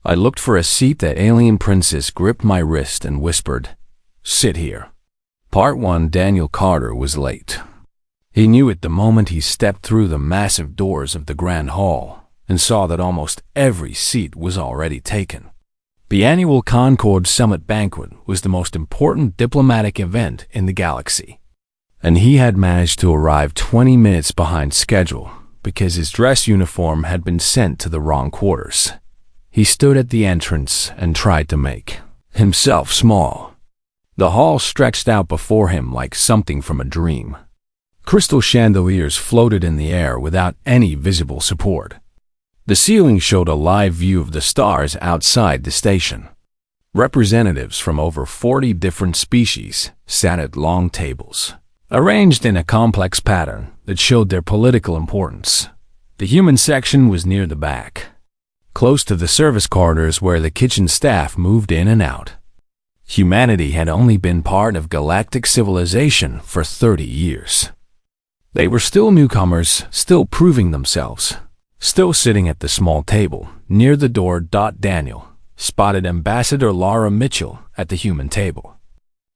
I looked for a seat. The alien princess gripped my wrist and whispered, "Sit here." Part 1. Daniel Carter was late. He knew it the moment he stepped through the massive doors of the Grand Hall and saw that almost every seat was already taken. The annual Concord Summit Banquet was the most important diplomatic event in the galaxy, and he had managed to arrive 20 minutes behind schedule because his dress uniform had been sent to the wrong quarters. He stood at the entrance and tried to make himself small. The hall stretched out before him like something from a dream. Crystal chandeliers floated in the air without any visible support. The ceiling showed a live view of the stars outside the station. Representatives from over 40 different species sat at long tables, arranged in a complex pattern that showed their political importance. The human section was near the back, close to the service corridors where the kitchen staff moved in and out. Humanity had only been part of galactic civilization for 30 years. They were still newcomers, still proving themselves. Still sitting at the small table near the door. Daniel spotted Ambassador Laura Mitchell at the human table.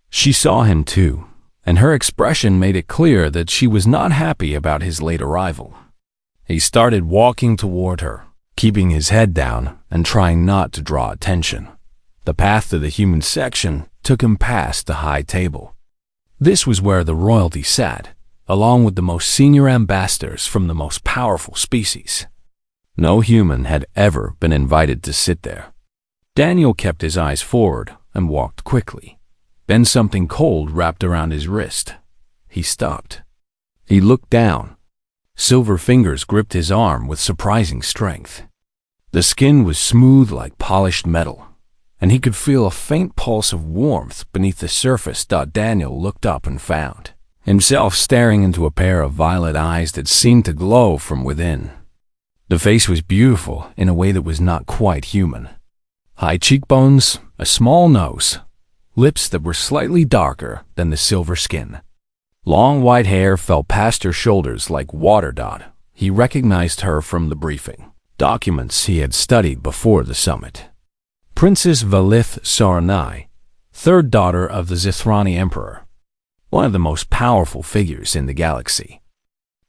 She saw him too, and her expression made it clear that she was not happy about his late arrival. He started walking toward her, keeping his head down and trying not to draw attention. The path to the human section took him past the high table. This was where the royalty sat, along with the most senior ambassadors from the most powerful species. No human had ever been invited to sit there. Daniel kept his eyes forward and walked quickly. Then something cold wrapped around his wrist. He stopped. He looked down. Silver fingers gripped his arm with surprising strength. The skin was smooth like polished metal, and he could feel a faint pulse of warmth beneath the surface. Daniel looked up and found himself staring into a pair of violet eyes that seemed to glow from within. The face was beautiful in a way that was not quite human. High cheekbones, a small nose, lips that were slightly darker than the silver skin. Long white hair fell past her shoulders like water. He recognized her from the briefing documents he had studied before the summit. Princess Valith Saranai, third daughter of the Zithrani Emperor, one of the most powerful figures in the galaxy.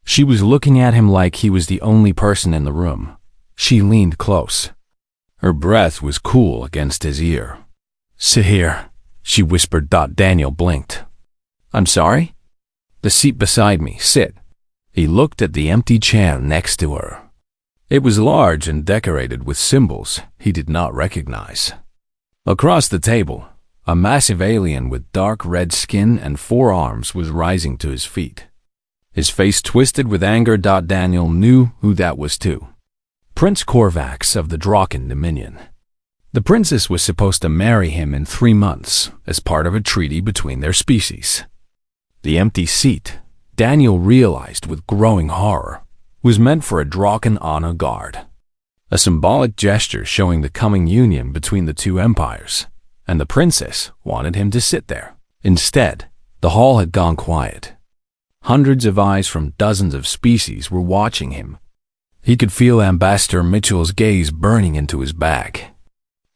She was looking at him like he was the only person in the room. She leaned close. Her breath was cool against his ear. "Sit here," she whispered. Daniel blinked. "I'm sorry?" "The seat beside me. Sit." He looked at the empty chair next to her. It was large and decorated with symbols he did not recognize. Across the table, a massive alien with dark red skin and 4 arms was rising to his feet. His face twisted with anger. Daniel knew who that was too. Prince Korvax of the Draken Dominion. The princess was supposed to marry him in 3 months as part of a treaty between their species. The empty seat, Daniel realized with growing horror, was meant for a Draken honor guard, a symbolic gesture showing the coming union between the two empires, and the princess wanted him to sit there. Instead, the hall had gone quiet. Hundreds of eyes from dozens of species were watching him. He could feel Ambassador Mitchell's gaze burning into his back.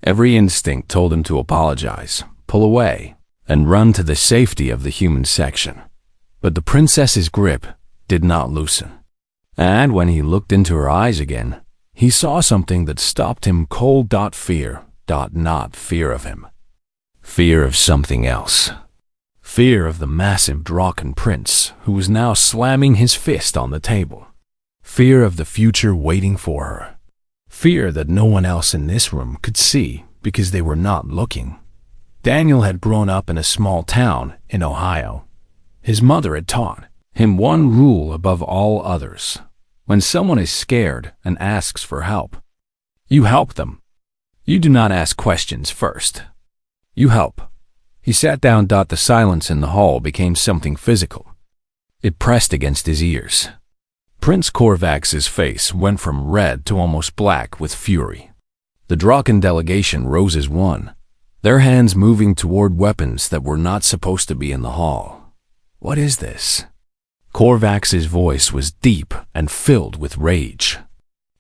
Every instinct told him to apologize, pull away, and run to the safety of the human section. But the princess's grip did not loosen. And when he looked into her eyes again, he saw something that stopped him cold. Fear, not fear of him. Fear of something else. Fear of the massive Draken prince who was now slamming his fist on the table. Fear of the future waiting for her. Fear that no one else in this room could see because they were not looking. Daniel had grown up in a small town in Ohio. His mother had taught him one rule above all others. When someone is scared and asks for help, you help them. You do not ask questions first. You help. He sat down. The silence in the hall became something physical. It pressed against his ears. Prince Korvax's face went from red to almost black with fury. The Draken delegation rose as one, their hands moving toward weapons that were not supposed to be in the hall. What is this? Korvax's voice was deep and filled with rage.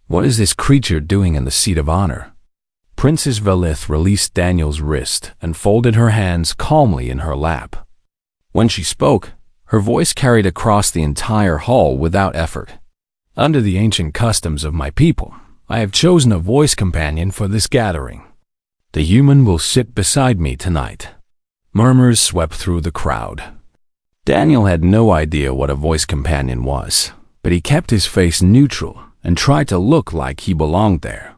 What is this creature doing in the seat of honor? Princess Velith released Daniel's wrist and folded her hands calmly in her lap. When she spoke, her voice carried across the entire hall without effort. Under the ancient customs of my people, I have chosen a voice companion for this gathering. The human will sit beside me tonight. Murmurs swept through the crowd. Daniel had no idea what a voice companion was, but he kept his face neutral and tried to look like he belonged there.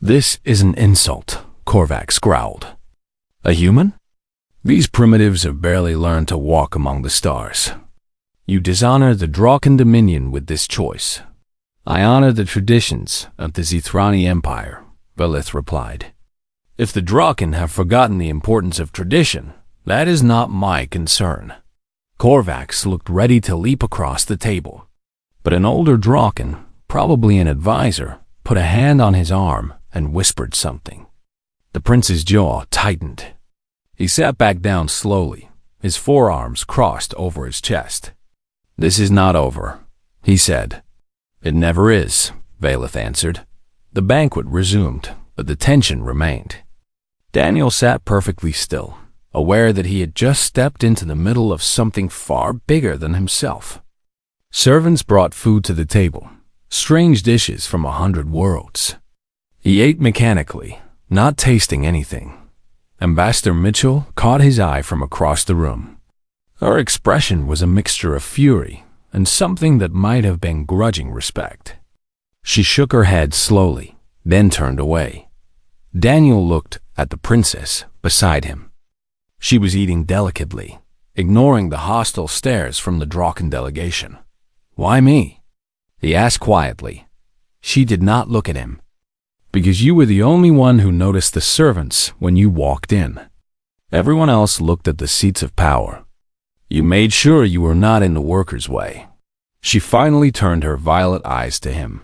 This is an insult, Korvax growled. A human? These primitives have barely learned to walk among the stars. You dishonor the Draken Dominion with this choice. I honor the traditions of the Zithrani Empire, Velith replied. If the Draken have forgotten the importance of tradition, that is not my concern. Korvax looked ready to leap across the table, but an older Draken, probably an advisor, put a hand on his arm and whispered something. The prince's jaw tightened. He sat back down slowly, his forearms crossed over his chest. This is not over, he said. It never is, Velith answered. The banquet resumed, but the tension remained. Daniel sat perfectly still, aware that he had just stepped into the middle of something far bigger than himself. Servants brought food to the table, strange dishes from 100 worlds. He ate mechanically, not tasting anything. Ambassador Mitchell caught his eye from across the room. Her expression was a mixture of fury and something that might have been grudging respect. She shook her head slowly, then turned away. Daniel looked at the princess beside him. She was eating delicately, ignoring the hostile stares from the Draken delegation. Why me? He asked quietly. She did not look at him. Because you were the only one who noticed the servants when you walked in. Everyone else looked at the seats of power. You made sure you were not in the workers' way. She finally turned her violet eyes to him.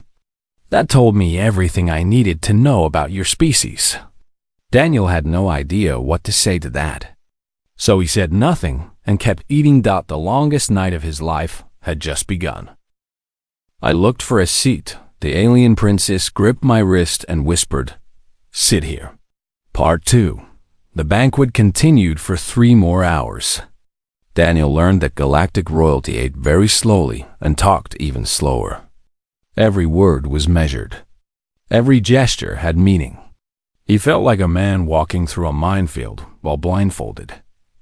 That told me everything I needed to know about your species. Daniel had no idea what to say to that. So he said nothing and kept eating. The longest night of his life had just begun. I looked for a seat. The alien princess gripped my wrist and whispered, "Sit here." Part 2. The banquet continued for 3 more hours. Daniel learned that galactic royalty ate very slowly and talked even slower. Every word was measured. Every gesture had meaning. He felt like a man walking through a minefield while blindfolded.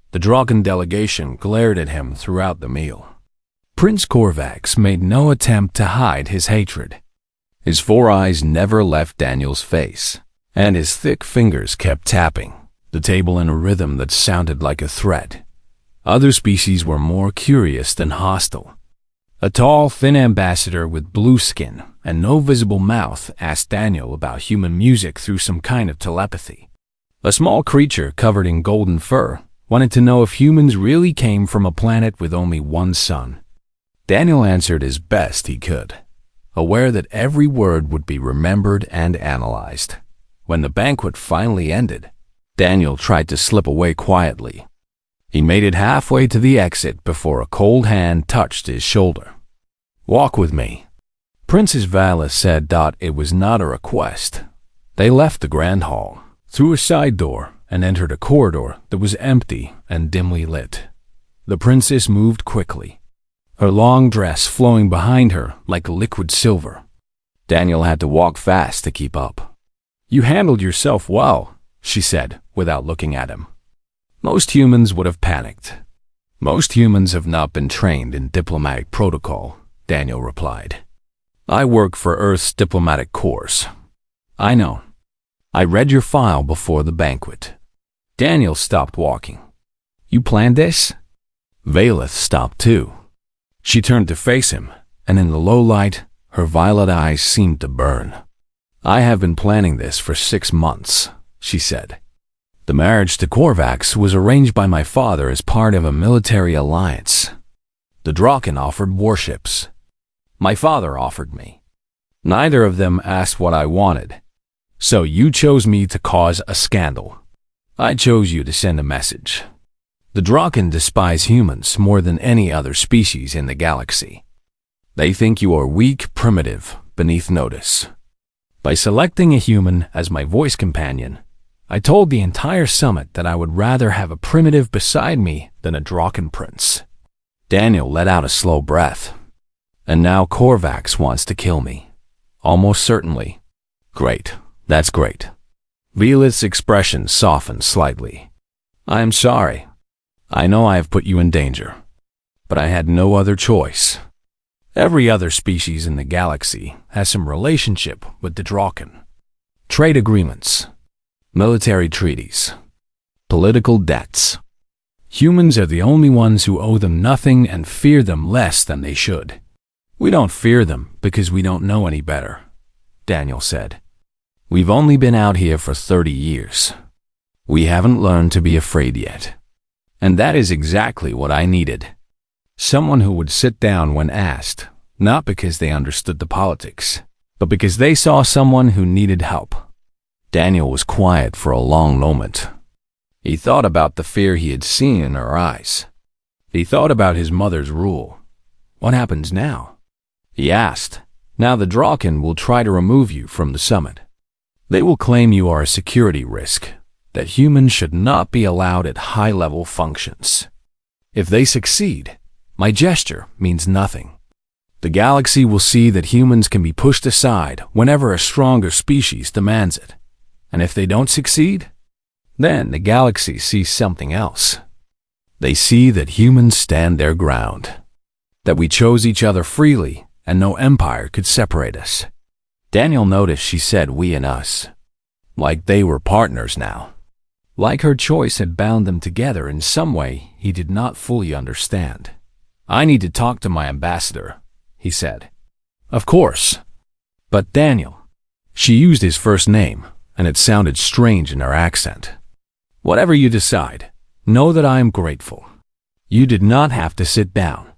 The Draken delegation glared at him throughout the meal. Prince Korvax made no attempt to hide his hatred. His 4 eyes never left Daniel's face, and his thick fingers kept tapping the table in a rhythm that sounded like a threat. Other species were more curious than hostile. A tall, thin ambassador with blue skin and no visible mouth asked Daniel about human music through some kind of telepathy. A small creature covered in golden fur wanted to know if humans really came from a planet with only one sun. Daniel answered as best he could, aware that every word would be remembered and analyzed. When the banquet finally ended, Daniel tried to slip away quietly. He made it halfway to the exit before a cold hand touched his shoulder. "Walk with me." Princess Vala said it was not a request. They left the grand hall, through a side door, and entered a corridor that was empty and dimly lit. The princess moved quickly, her long dress flowing behind her like liquid silver. Daniel had to walk fast to keep up. "You handled yourself well," she said, without looking at him. Most humans would have panicked. "Most humans have not been trained in diplomatic protocol," Daniel replied. "I work for Earth's diplomatic corps." "I know. I read your file before the banquet." Daniel stopped walking. "You planned this?" Velith stopped too. She turned to face him, and in the low light, her violet eyes seemed to burn. "I have been planning this for 6 months," she said. "The marriage to Korvax was arranged by my father as part of a military alliance. The Draken offered warships. My father offered me. Neither of them asked what I wanted. So you chose me to cause a scandal. I chose you to send a message. The Draken despise humans more than any other species in the galaxy. They think you are weak, primitive, beneath notice. By selecting a human as my voice companion, I told the entire summit that I would rather have a primitive beside me than a Draken prince. Daniel let out a slow breath. And now Korvax wants to kill me. Almost certainly. Great. That's great. Velith's expression softened slightly. I am sorry. I know I have put you in danger. But I had no other choice. Every other species in the galaxy has some relationship with the Draken. Trade agreements, military treaties, political debts. Humans are the only ones who owe them nothing and fear them less than they should. We don't fear them because we don't know any better, Daniel said. We've only been out here for 30 years. We haven't learned to be afraid yet. And that is exactly what I needed. Someone who would sit down when asked, not because they understood the politics, but because they saw someone who needed help. Daniel was quiet for a long moment. He thought about the fear he had seen in her eyes. He thought about his mother's rule. What happens now? He asked. Now the Draken will try to remove you from the summit. They will claim you are a security risk, that humans should not be allowed at high-level functions. If they succeed, my gesture means nothing. The galaxy will see that humans can be pushed aside whenever a stronger species demands it. And if they don't succeed, then the galaxy sees something else. They see that humans stand their ground, that we chose each other freely and no empire could separate us. Daniel noticed she said we and us, like they were partners now. Like her choice had bound them together in some way he did not fully understand. I need to talk to my ambassador, he said. Of course. But Daniel. She used his first name, and it sounded strange in her accent. Whatever you decide, know that I am grateful. You did not have to sit down.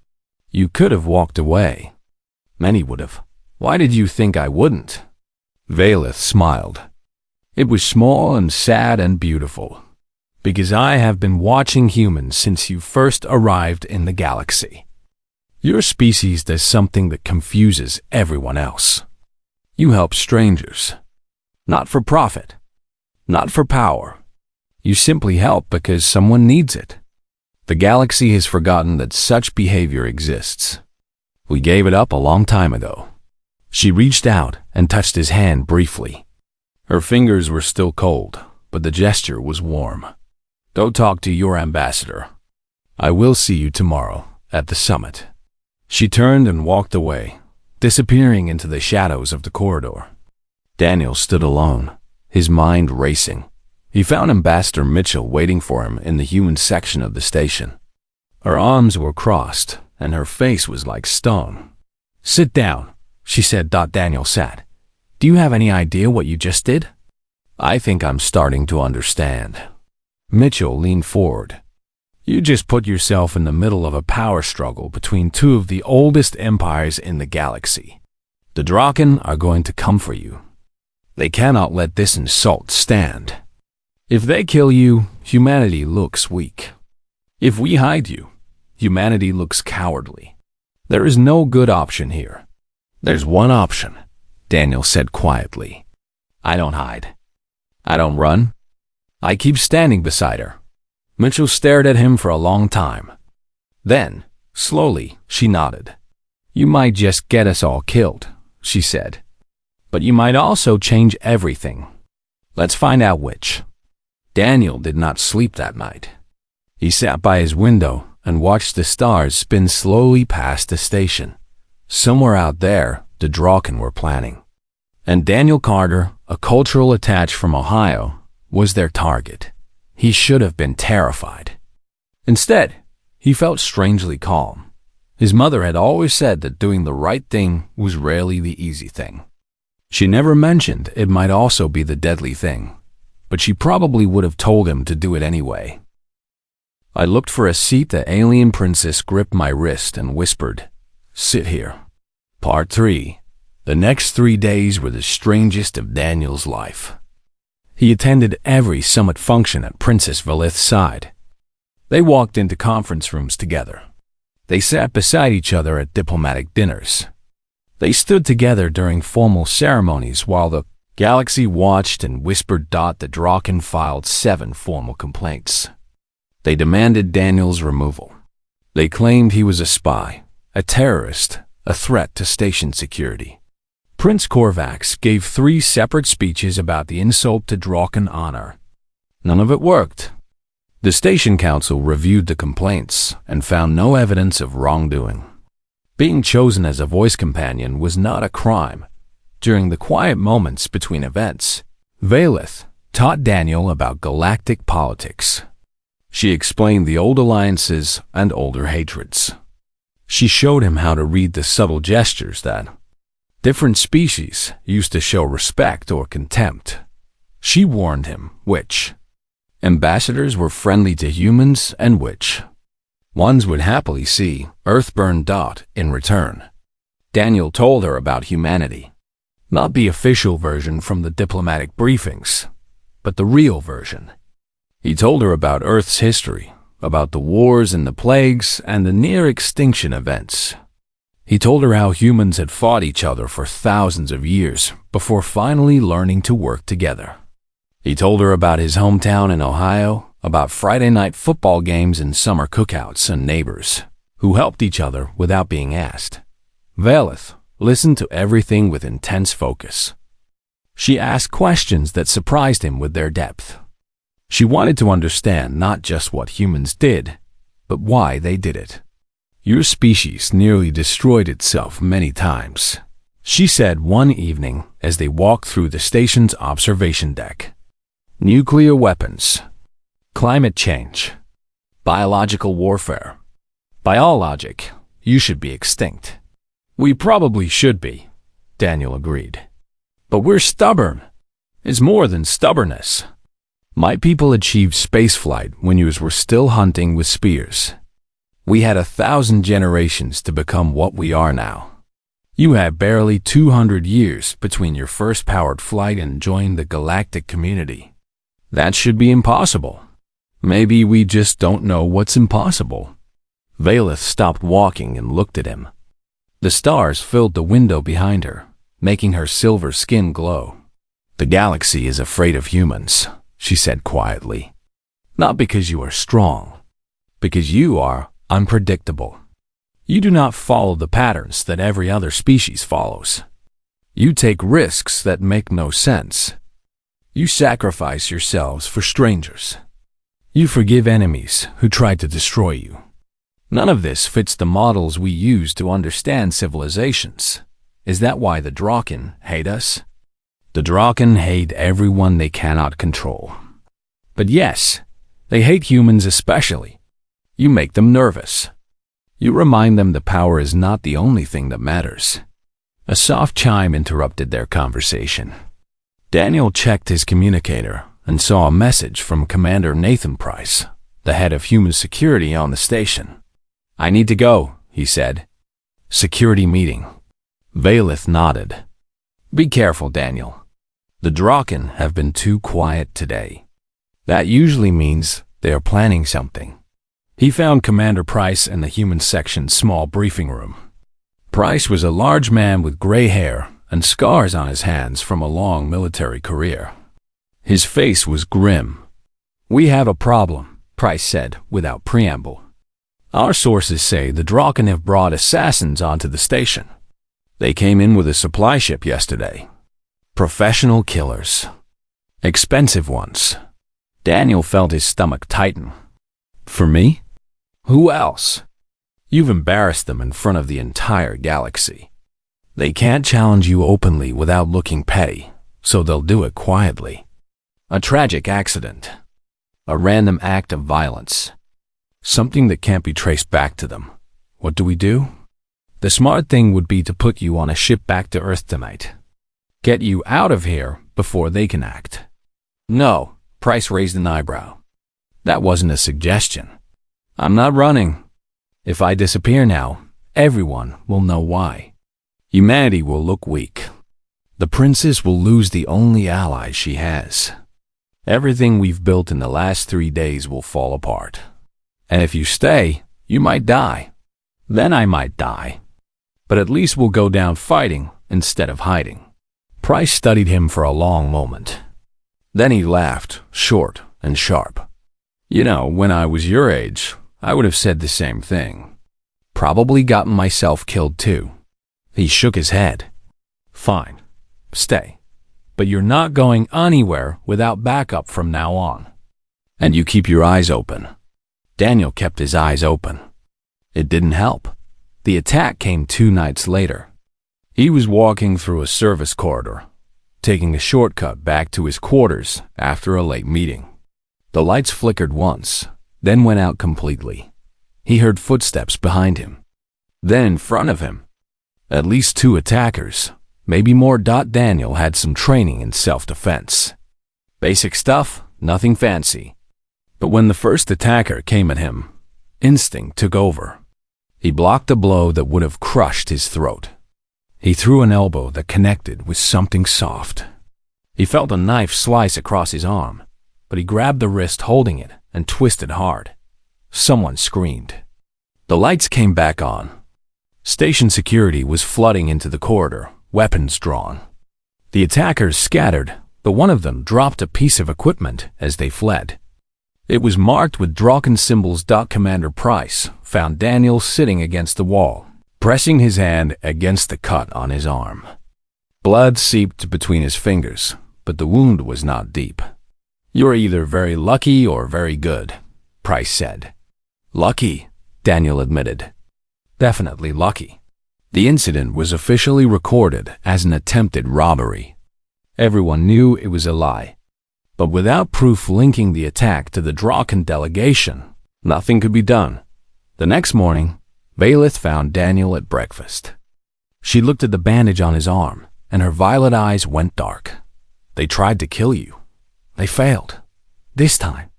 You could have walked away. Many would have. Why did you think I wouldn't? Velith smiled. It was small and sad and beautiful. Because I have been watching humans since you first arrived in the galaxy. Your species does something that confuses everyone else. You help strangers. Not for profit. Not for power. You simply help because someone needs it. The galaxy has forgotten that such behavior exists. We gave it up a long time ago. She reached out and touched his hand briefly. Her fingers were still cold, but the gesture was warm. Go talk to your ambassador. I will see you tomorrow at the summit. She turned and walked away, disappearing into the shadows of the corridor. Daniel stood alone, his mind racing. He found Ambassador Mitchell waiting for him in the human section of the station. Her arms were crossed, and her face was like stone. Sit down, she said. Daniel sat. Do you have any idea what you just did? I think I'm starting to understand. Mitchell leaned forward. You just put yourself in the middle of a power struggle between two of the oldest empires in the galaxy. The Draken are going to come for you. They cannot let this insult stand. If they kill you, humanity looks weak. If we hide you, humanity looks cowardly. There is no good option here. There's one option, Daniel said quietly. I don't hide. I don't run. I keep standing beside her. Mitchell stared at him for a long time. Then, slowly, she nodded. You might just get us all killed, she said. But you might also change everything. Let's find out which. Daniel did not sleep that night. He sat by his window and watched the stars spin slowly past the station. Somewhere out there, the Draken were planning. And Daniel Carter, a cultural attach from Ohio, was their target. He should have been terrified. Instead, he felt strangely calm. His mother had always said that doing the right thing was rarely the easy thing. She never mentioned it might also be the deadly thing, but she probably would have told him to do it anyway. I looked for a seat. The alien princess gripped my wrist and whispered, Sit here. Part 3. The next 3 days were the strangest of Daniel's life. He attended every summit function at Princess Velith's side. They walked into conference rooms together. They sat beside each other at diplomatic dinners. They stood together during formal ceremonies while the galaxy watched and whispered. The Draken filed 7 formal complaints. They demanded Daniel's removal. They claimed he was a spy, a terrorist, a threat to station security. Prince Korvax gave 3 separate speeches about the insult to Draken honor. None of it worked. The station council reviewed the complaints and found no evidence of wrongdoing. Being chosen as a voice companion was not a crime. During the quiet moments between events, Valeth taught Daniel about galactic politics. She explained the old alliances and older hatreds. She showed him how to read the subtle gestures that different species used to show respect or contempt. She warned him which ambassadors were friendly to humans and which ones would happily see Earth burn. In return, Daniel told her about humanity. Not the official version from the diplomatic briefings, but the real version. He told her about Earth's history, about the wars and the plagues and the near-extinction events. He told her how humans had fought each other for thousands of years before finally learning to work together. He told her about his hometown in Ohio, about Friday night football games and summer cookouts and neighbors who helped each other without being asked. Valeth listened to everything with intense focus. She asked questions that surprised him with their depth. She wanted to understand not just what humans did, but why they did it. Your species nearly destroyed itself many times, she said one evening as they walked through the station's observation deck. Nuclear weapons, climate change, biological warfare. By all logic, you should be extinct. We probably should be, Daniel agreed. But we're stubborn. It's more than stubbornness. My people achieved spaceflight when yous were still hunting with spears. We had 1,000 generations to become what we are now. You had barely 200 years between your first powered flight and joining the galactic community. That should be impossible. Maybe we just don't know what's impossible. Valeth stopped walking and looked at him. The stars filled the window behind her, making her silver skin glow. The galaxy is afraid of humans, she said quietly. Not because you are strong, because you are unpredictable. You do not follow the patterns that every other species follows. You take risks that make no sense. You sacrifice yourselves for strangers. You forgive enemies who tried to destroy you. None of this fits the models we use to understand civilizations. Is that why the Draken hate us? The Draken hate everyone they cannot control. But yes, they hate humans especially. You make them nervous. You remind them the power is not the only thing that matters. A soft chime interrupted their conversation. Daniel checked his communicator and saw a message from Commander Nathan Price, the head of human security on the station. I need to go, he said. Security meeting. Valeth nodded. Be careful, Daniel. The Draken have been too quiet today. That usually means they are planning something. He found Commander Price in the human section's small briefing room. Price was a large man with gray hair and scars on his hands from a long military career. His face was grim. We have a problem, Price said without preamble. Our sources say the Draken have brought assassins onto the station. They came in with a supply ship yesterday. Professional killers. Expensive ones. Daniel felt his stomach tighten. For me? Who else? You've embarrassed them in front of the entire galaxy. They can't challenge you openly without looking petty, so they'll do it quietly. A tragic accident. A random act of violence. Something that can't be traced back to them. What do we do? The smart thing would be to put you on a ship back to Earth tonight. Get you out of here before they can act. No, Price raised an eyebrow. That wasn't a suggestion. I'm not running. If I disappear now, everyone will know why. Humanity will look weak. The princess will lose the only ally she has. Everything we've built in the last 3 days will fall apart. And if you stay, you might die. Then I might die. but at least we'll go down fighting instead of hiding." Price studied him for a long moment. Then he laughed, short and sharp. "You know, when I was your age, I would have said the same thing. Probably gotten myself killed too." He shook his head. "Fine, stay. But you're not going anywhere without backup from now on. And you keep your eyes open." Daniel kept his eyes open. It didn't help. The attack came 2 nights later. He was walking through a service corridor, taking a shortcut back to his quarters after a late meeting. The lights flickered once, then went out completely. He heard footsteps behind him. Then in front of him, at least 2 attackers, maybe more. Daniel had some training in self-defense. Basic stuff, nothing fancy. But when the first attacker came at him, instinct took over. He blocked a blow that would have crushed his throat. He threw an elbow that connected with something soft. He felt a knife slice across his arm, but he grabbed the wrist holding it and twisted hard. Someone screamed. The lights came back on. Station security was flooding into the corridor, weapons drawn. The attackers scattered, but one of them dropped a piece of equipment as they fled. It was marked with Draken symbols. Commander Price found Daniel sitting against the wall, pressing his hand against the cut on his arm. Blood seeped between his fingers, but the wound was not deep. "You're either very lucky or very good," Price said. "Lucky," Daniel admitted. "Definitely lucky." The incident was officially recorded as an attempted robbery. Everyone knew it was a lie. But without proof linking the attack to the Draken delegation, nothing could be done. The next morning, Valeth found Daniel at breakfast. She looked at the bandage on his arm, and her violet eyes went dark. "They tried to kill you. They failed. This time."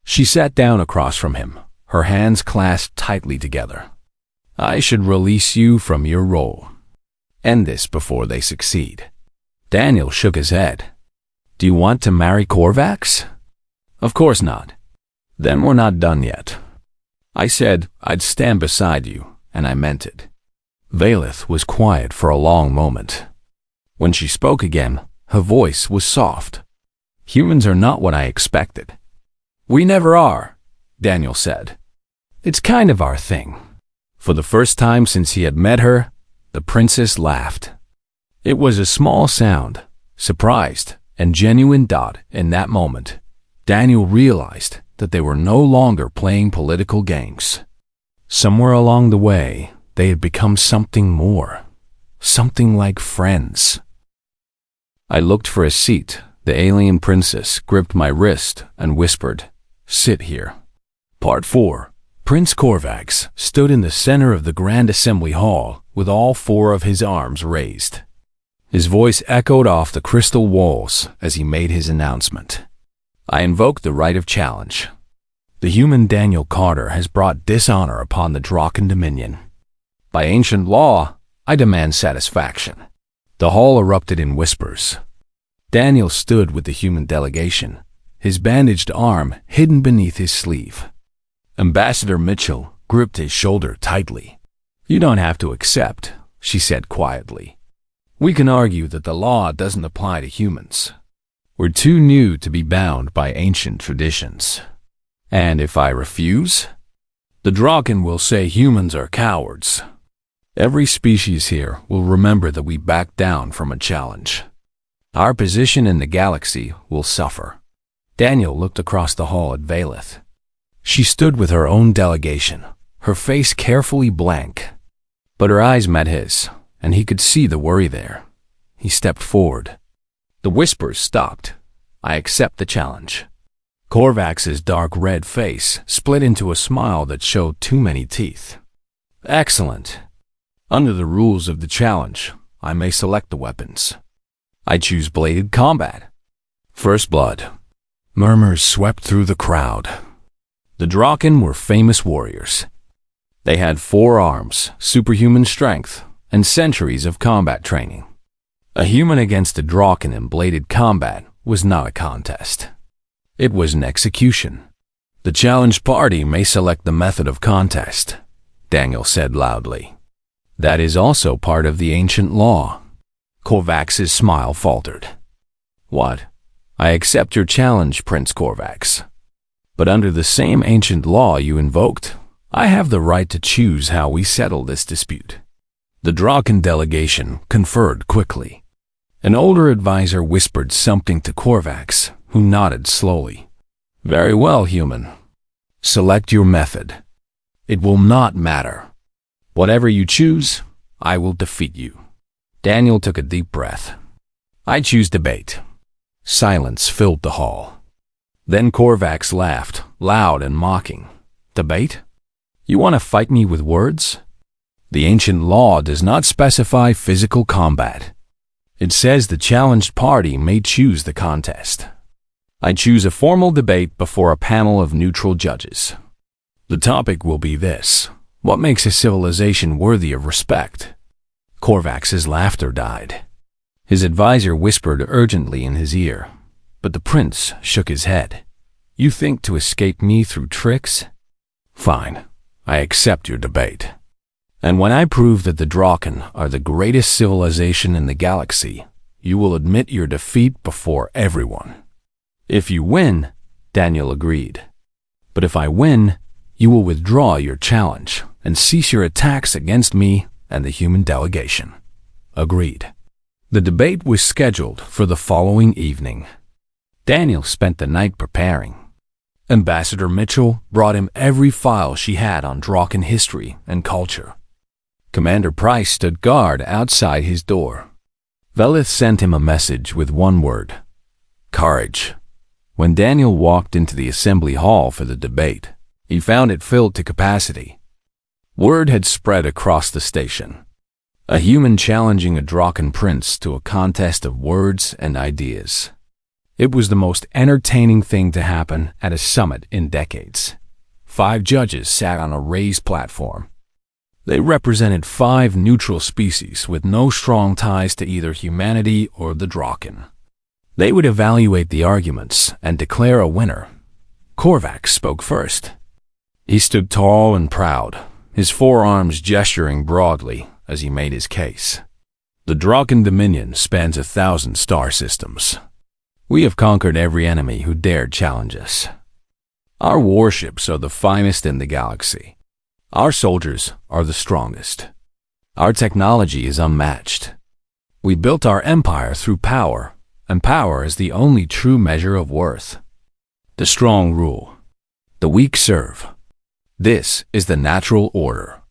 She sat down across from him, her hands clasped tightly together. "I should release you from your role. End this before they succeed." Daniel shook his head. "Do you want to marry Korvax?" "Of course not." "Then we're not done yet. I said I'd stand beside you, and I meant it." Valeth was quiet for a long moment. When she spoke again, her voice was soft. "Humans are not what I expected." "We never are," Daniel said. "It's kind of our thing." For the first time since he had met her, the princess laughed. It was a small sound, surprised and genuine. In that moment, Daniel realized that they were no longer playing political games. Somewhere along the way, they had become something more, something like friends. I looked for a seat. The alien princess gripped my wrist and whispered, "Sit here." Part 4. Prince Korvax stood in the center of the Grand Assembly Hall with all 4 of his arms raised. His voice echoed off the crystal walls as he made his announcement. "I invoke the right of challenge. The human Daniel Carter has brought dishonor upon the Draken Dominion. By ancient law, I demand satisfaction." The hall erupted in whispers. Daniel stood with the human delegation, his bandaged arm hidden beneath his sleeve. Ambassador Mitchell gripped his shoulder tightly. "You don't have to accept," she said quietly. "We can argue that the law doesn't apply to humans. We're too new to be bound by ancient traditions. And if I refuse, the Draken will say humans are cowards. Every species here will remember that we backed down from a challenge. Our position in the galaxy will suffer." Daniel looked across the hall at Valeth. She stood with her own delegation, her face carefully blank. But her eyes met his, and he could see the worry there. He stepped forward. The whispers stopped. "I accept the challenge." Korvax's dark red face split into a smile that showed too many teeth. "Excellent. Under the rules of the challenge, I may select the weapons. I choose bladed combat." First blood. Murmurs swept through the crowd. The Draken were famous warriors. They had 4 arms, superhuman strength, and centuries of combat training. A human against a Draken in bladed combat was not a contest. It was an execution. "The challenged party may select the method of contest," Daniel said loudly. That is also part of the ancient law. Korvax's smile faltered. What? I accept your challenge, Prince Korvax. But under the same ancient law you invoked, I have the right to choose how we settle this dispute. The Draken delegation conferred quickly. An older advisor whispered something to Korvax, who nodded slowly. Very well, human. Select your method. It will not matter. Whatever you choose, I will defeat you. Daniel took a deep breath. I choose debate. Silence filled the hall. Then Korvax laughed, loud and mocking. Debate? You want to fight me with words? The ancient law does not specify physical combat. It says the challenged party may choose the contest. I choose a formal debate before a panel of neutral judges. The topic will be this: what makes a civilization worthy of respect? Korvax's laughter died. His advisor whispered urgently in his ear, but the prince shook his head. You think to escape me through tricks? Fine, I accept your debate. And when I prove that the Draken are the greatest civilization in the galaxy, you will admit your defeat before everyone. If you win, Daniel agreed. But if I win, you will withdraw your challenge and cease your attacks against me and the human delegation. Agreed. The debate was scheduled for the following evening. Daniel spent the night preparing. Ambassador Mitchell brought him every file she had on Draken history and culture. Commander Price stood guard outside his door. Velith sent him a message with one word: courage. When Daniel walked into the assembly hall for the debate, he found it filled to capacity. Word had spread across the station. A human challenging a Draken prince to a contest of words and ideas. It was the most entertaining thing to happen at a summit in decades. 5 judges sat on a raised platform. They represented 5 neutral species with no strong ties to either humanity or the Draken. They would evaluate the arguments and declare a winner. Korvax spoke first. He stood tall and proud, his forearms gesturing broadly as he made his case. The Draken dominion spans 1,000 star systems. We have conquered every enemy who dared challenge us. Our warships are the finest in the galaxy. Our soldiers are the strongest. Our technology is unmatched. We built our empire through power, and power is the only true measure of worth. The strong rule. The weak serve. This is the natural order.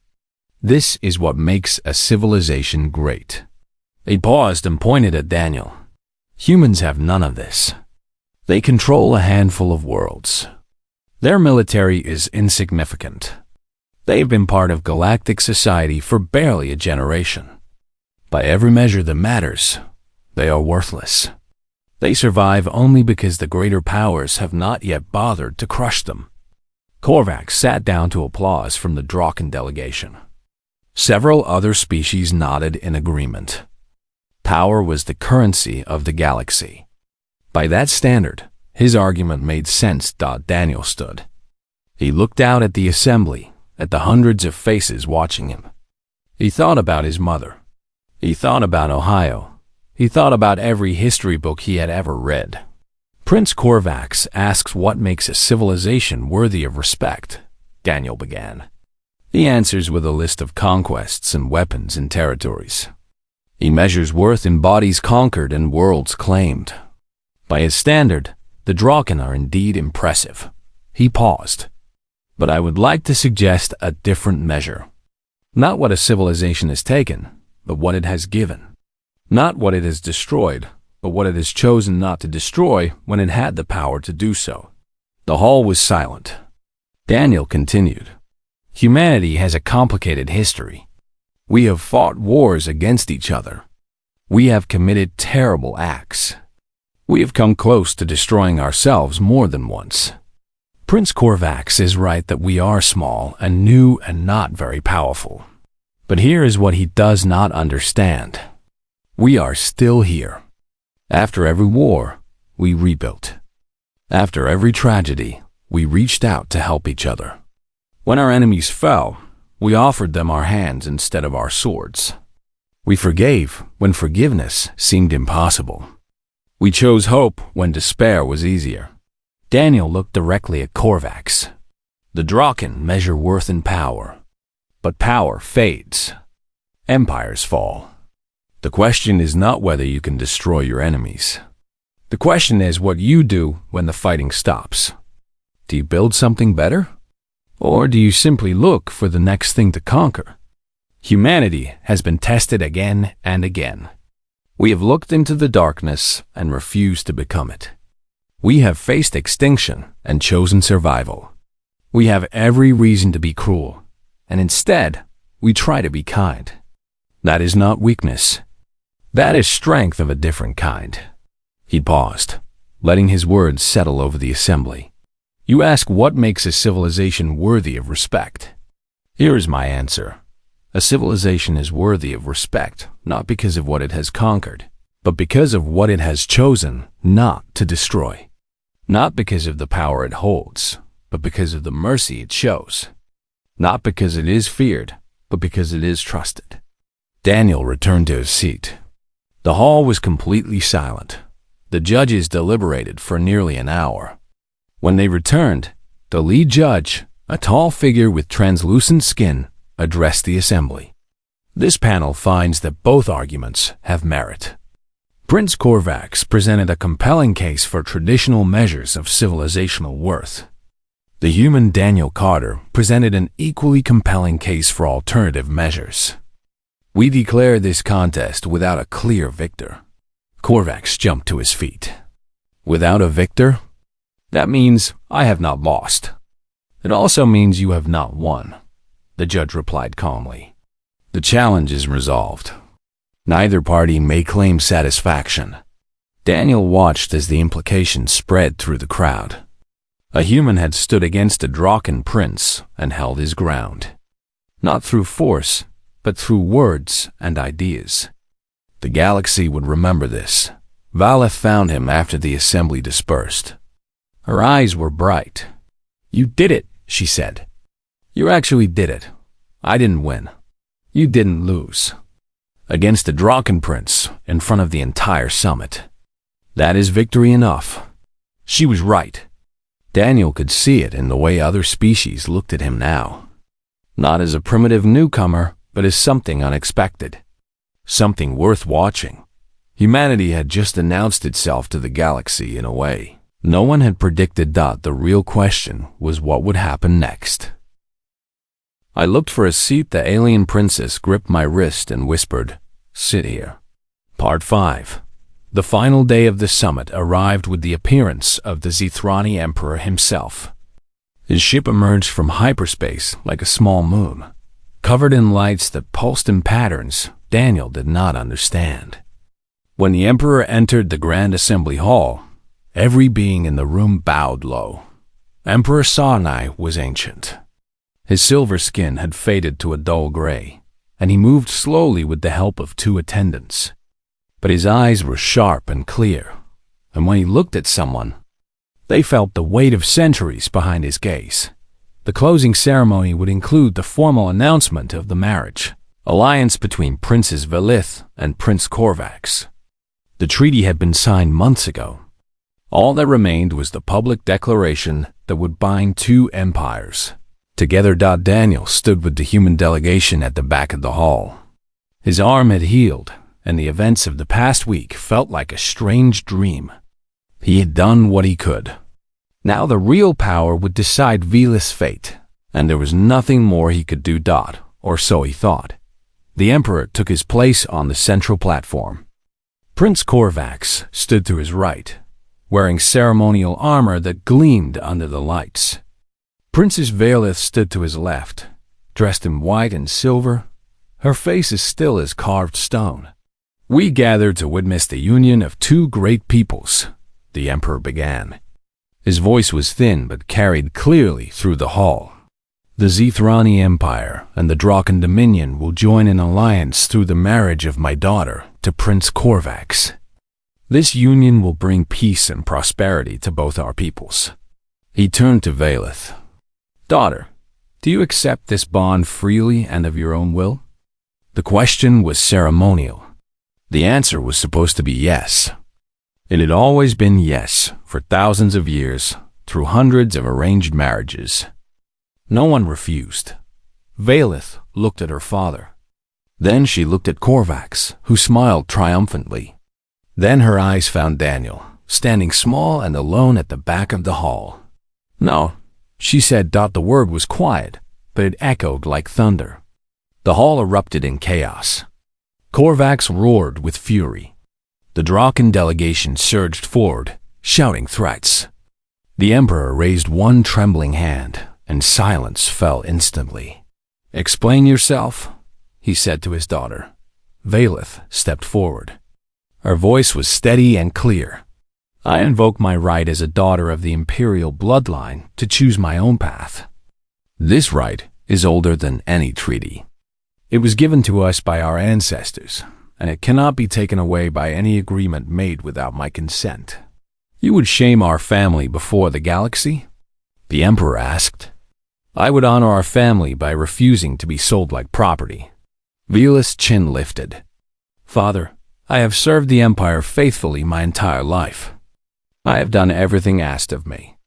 This is what makes a civilization great. He paused and pointed at Daniel. Humans have none of this. They control a handful of worlds. Their military is insignificant. They've been part of galactic society for barely a generation. By every measure that matters, they are worthless. They survive only because the greater powers have not yet bothered to crush them. Korvax sat down to applause from the Draken delegation. Several other species nodded in agreement. Power was the currency of the galaxy. By that standard, his argument made sense. Daniel stood. He looked out at the assembly, at the hundreds of faces watching him. He thought about his mother. He thought about Ohio. He thought about every history book he had ever read. Prince Korvax asks what makes a civilization worthy of respect, Daniel began. He answers with a list of conquests and weapons and territories. He measures worth in bodies conquered and worlds claimed. By his standard, the Draken are indeed impressive. He paused. But I would like to suggest a different measure. Not what a civilization has taken, but what it has given. Not what it has destroyed, but what it has chosen not to destroy when it had the power to do so. The hall was silent. Daniel continued. Humanity has a complicated history. We have fought wars against each other. We have committed terrible acts. We have come close to destroying ourselves more than once. Prince Korvax is right that we are small and new and not very powerful. But here is what he does not understand. We are still here. After every war, we rebuilt. After every tragedy, we reached out to help each other. When our enemies fell, We offered them our hands instead of our swords. We forgave when forgiveness seemed impossible. We chose hope when despair was easier. Daniel looked directly at Korvax. The Draken measure worth in power, but power fades. Empires fall. The question is not whether you can destroy your enemies. The question is what you do when the fighting stops. Do you build something better? Or do you simply look for the next thing to conquer? Humanity has been tested again and again. We have looked into the darkness and refused to become it. We have faced extinction and chosen survival. We have every reason to be cruel, and instead, we try to be kind. That is not weakness. That is strength of a different kind. He paused, letting his words settle over the assembly. You ask what makes a civilization worthy of respect. Here is my answer. A civilization is worthy of respect not because of what it has conquered, but because of what it has chosen not to destroy. Not because of the power it holds, but because of the mercy it shows. Not because it is feared, but because it is trusted. Daniel returned to his seat. The hall was completely silent. The judges deliberated for nearly an hour. When they returned, the lead judge, a tall figure with translucent skin, addressed the assembly. This panel finds that both arguments have merit. Prince Korvax presented a compelling case for traditional measures of civilizational worth. The human Daniel Carter presented an equally compelling case for alternative measures. We declare this contest without a clear victor. Korvax jumped to his feet. Without a victor? That means I have not lost. It also means you have not won, the judge replied calmly. The challenge is resolved. Neither party may claim satisfaction. Daniel watched as the implications spread through the crowd. A human had stood against a Draken prince and held his ground. Not through force, but through words and ideas. The galaxy would remember this. Valeth found him after the assembly dispersed. Her eyes were bright. You did it, she said. You actually did it. I didn't win. You didn't lose. Against a Draken prince in front of the entire summit. That is victory enough. She was right. Daniel could see it in the way other species looked at him now. Not as a primitive newcomer, but as something unexpected. Something worth watching. Humanity had just announced itself to the galaxy in a way. No one had predicted that the real question was what would happen next. I looked for a seat. The alien princess gripped my wrist and whispered, "Sit here." Part 5. The final day of the summit arrived with the appearance of the Zithrani Emperor himself. His ship emerged from hyperspace like a small moon, covered in lights that pulsed in patterns Daniel did not understand. When the Emperor entered the Grand Assembly Hall, every being in the room bowed low. Emperor Sarnai was ancient. His silver skin had faded to a dull gray, and he moved slowly with the help of 2 attendants. But his eyes were sharp and clear, and when he looked at someone, they felt the weight of centuries behind his gaze. The closing ceremony would include the formal announcement of the marriage alliance between Princess Velith and Prince Korvax. The treaty had been signed months ago. All that remained was the public declaration that would bind 2 empires. Together, Daniel stood with the human delegation at the back of the hall. His arm had healed, and the events of the past week felt like a strange dream. He had done what he could. Now the real power would decide Velith's fate, and there was nothing more he could do. Or so he thought. The Emperor took his place on the central platform. Prince Korvax stood to his right, wearing ceremonial armor that gleamed under the lights. Princess Velith stood to his left, dressed in white and silver, her face as still as carved stone. We gathered to witness the union of 2 great peoples, the Emperor began. His voice was thin but carried clearly through the hall. The Zithrani Empire and the Draken Dominion will join an alliance through the marriage of my daughter to Prince Korvax. This union will bring peace and prosperity to both our peoples. He turned to Velith. Daughter, Do you accept this bond freely and of your own will? The question was ceremonial. The answer was supposed to be yes. It had always been yes for thousands of years, through hundreds of arranged marriages. No one refused. Valith looked at her father. Then she looked at Korvax, who smiled triumphantly. Then her eyes found Daniel, standing small and alone at the back of the hall. No, she said. The word was quiet, but it echoed like thunder. The hall erupted in chaos. Korvax roared with fury. The Draken delegation surged forward, shouting threats. The Emperor raised one trembling hand, and silence fell instantly. "Explain yourself," he said to his daughter. Valith stepped forward. Her voice was steady and clear. "I invoke my right as a daughter of the imperial bloodline to choose my own path. This right is older than any treaty. It was given to us by our ancestors, and it cannot be taken away by any agreement made without my consent." "You would shame our family before the galaxy?" the Emperor asked. "I would honor our family by refusing to be sold like property." Velith's chin lifted. "Father, I have served the Empire faithfully my entire life. I have done everything asked of me.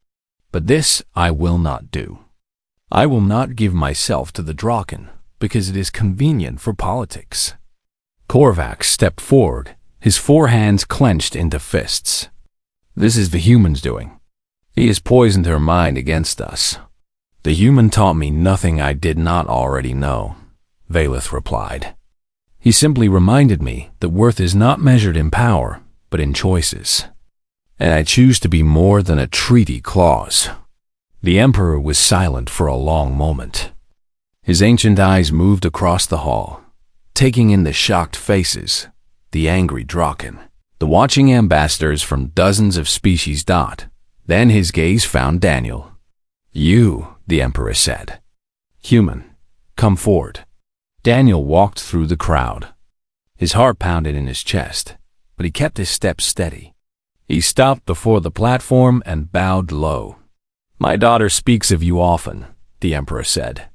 But this I will not do. I will not give myself to the Draken because it is convenient for politics." Korvax stepped forward, his four hands clenched into fists. "This is the human's doing. He has poisoned her mind against us." "The human taught me nothing I did not already know," Valith replied. "He simply reminded me that worth is not measured in power, but in choices. And I choose to be more than a treaty clause." The Emperor was silent for a long moment. His ancient eyes moved across the hall, taking in the shocked faces, the angry Draken, the watching ambassadors from dozens of species. Then his gaze found Daniel. "You," the Emperor said. "Human, come forward." Daniel walked through the crowd. His heart pounded in his chest, but he kept his steps steady. He stopped before the platform and bowed low. "My daughter speaks of you often," the Emperor said.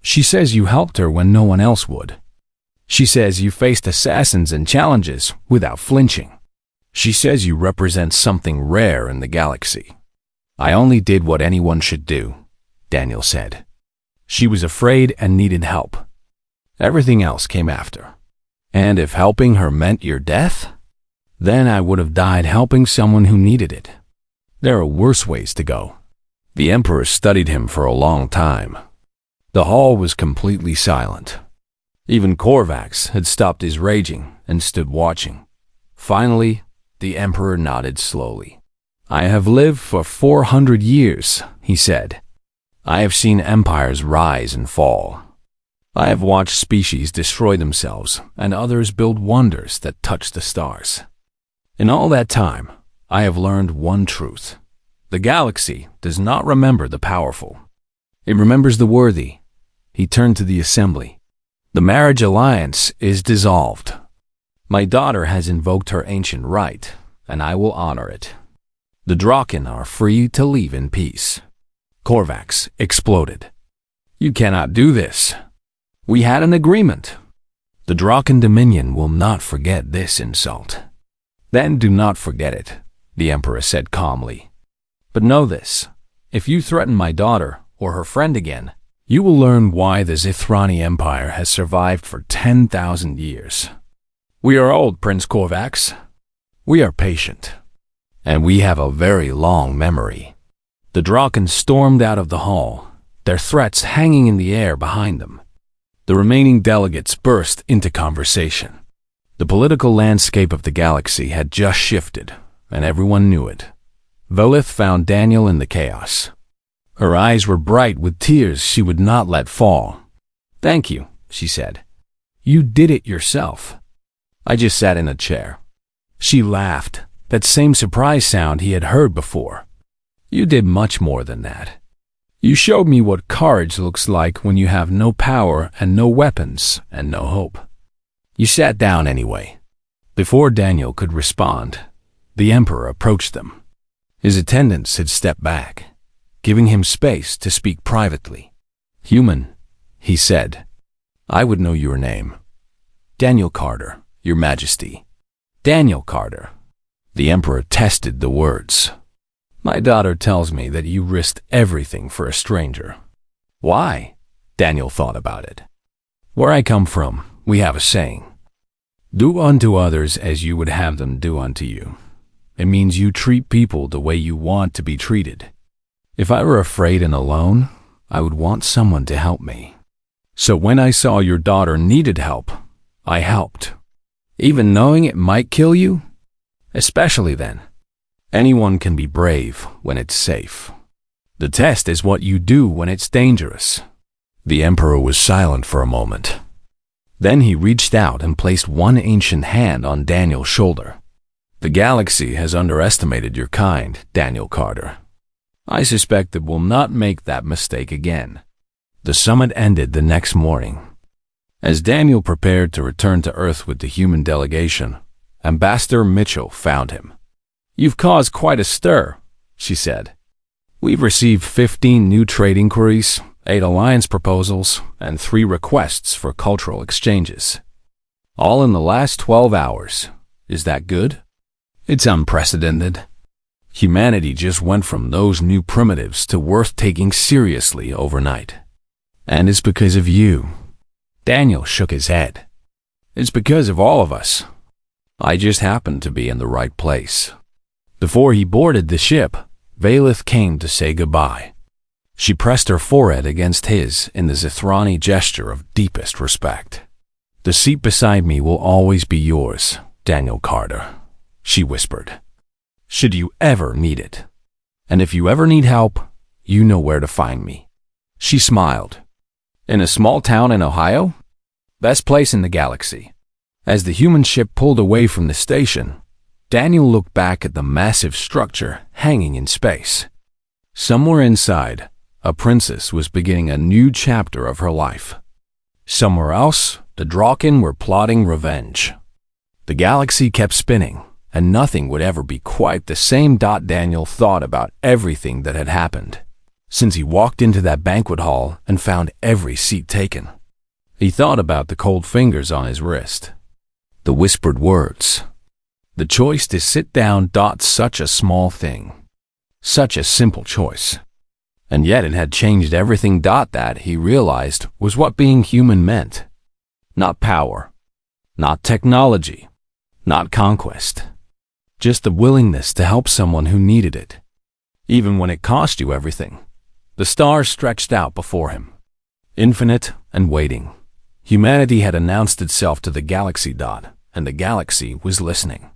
"She says you helped her when no one else would. She says you faced assassins and challenges without flinching. She says you represent something rare in the galaxy." "I only did what anyone should do," Daniel said. "She was afraid and needed help. Everything else came after. And if helping her meant your death, then I would have died helping someone who needed it. There are worse ways to go." The Emperor studied him for a long time. The hall was completely silent. Even Korvax had stopped his raging and stood watching. Finally, the Emperor nodded slowly. "I have lived for 400 years, he said. "I have seen empires rise and fall. I have watched species destroy themselves and others build wonders that touch the stars. In all that time, I have learned one truth. The galaxy does not remember the powerful. It remembers the worthy." He turned to the assembly. "The marriage alliance is dissolved. My daughter has invoked her ancient right, and I will honor it. The Draken are free to leave in peace." Korvax exploded. "You cannot do this. We had an agreement. The Draken Dominion will not forget this insult." "Then do not forget it," the Emperor said calmly. "But know this, if you threaten my daughter or her friend again, you will learn why the Zithrani Empire has survived for 10,000 years. We are old, Prince Korvax. We are patient. And we have a very long memory." The Draken stormed out of the hall, their threats hanging in the air behind them. The remaining delegates burst into conversation. The political landscape of the galaxy had just shifted, and everyone knew it. Valith found Daniel in the chaos. Her eyes were bright with tears she would not let fall. "Thank you," she said. "You did it yourself." "I just sat in a chair." She laughed, that same surprise sound he had heard before. "You did much more than that. You showed me what courage looks like when you have no power and no weapons and no hope." You sat down anyway. Before Daniel could respond, the Emperor approached them. His attendants had stepped back, giving him space to speak privately. Human, he said. I would know your name. Daniel Carter, Your Majesty. Daniel Carter. The Emperor tested the words. My daughter tells me that you risked everything for a stranger. Why? Daniel thought about it. Where I come from, we have a saying. Do unto others as you would have them do unto you. It means you treat people the way you want to be treated. If I were afraid and alone, I would want someone to help me. So when I saw your daughter needed help, I helped. Even knowing it might kill you? Especially then. Anyone can be brave when it's safe. The test is what you do when it's dangerous. The Emperor was silent for a moment. Then he reached out and placed one ancient hand on Daniel's shoulder. The galaxy has underestimated your kind, Daniel Carter. I suspect it will not make that mistake again. The summit ended the next morning. As Daniel prepared to return to Earth with the human delegation, Ambassador Mitchell found him. You've caused quite a stir, she said. We've received 15 new trade inquiries, 8 alliance proposals, and 3 requests for cultural exchanges. All in the last 12 hours. Is that good? It's unprecedented. Humanity just went from those new primitives to worth taking seriously overnight. And it's because of you. Daniel shook his head. It's because of all of us. I just happened to be in the right place. Before he boarded the ship, Valith came to say goodbye. She pressed her forehead against his in the Zithrani gesture of deepest respect. The seat beside me will always be yours, Daniel Carter, she whispered. Should you ever need it. And if you ever need help, you know where to find me. She smiled. In a small town in Ohio? Best place in the galaxy. As the human ship pulled away from the station, Daniel looked back at the massive structure hanging in space. Somewhere inside, a princess was beginning a new chapter of her life. Somewhere else, the Draken were plotting revenge. The galaxy kept spinning, and nothing would ever be quite the same. Daniel thought about everything that had happened since he walked into that banquet hall and found every seat taken. He thought about the cold fingers on his wrist, the whispered words, the choice to sit down. Such a small thing, such a simple choice. And yet it had changed everything. That, he realized, was what being human meant. Not power, not technology, not conquest. Just the willingness to help someone who needed it, even when it cost you everything. The stars stretched out before him, infinite and waiting. Humanity had announced itself to the galaxy. And the galaxy was listening.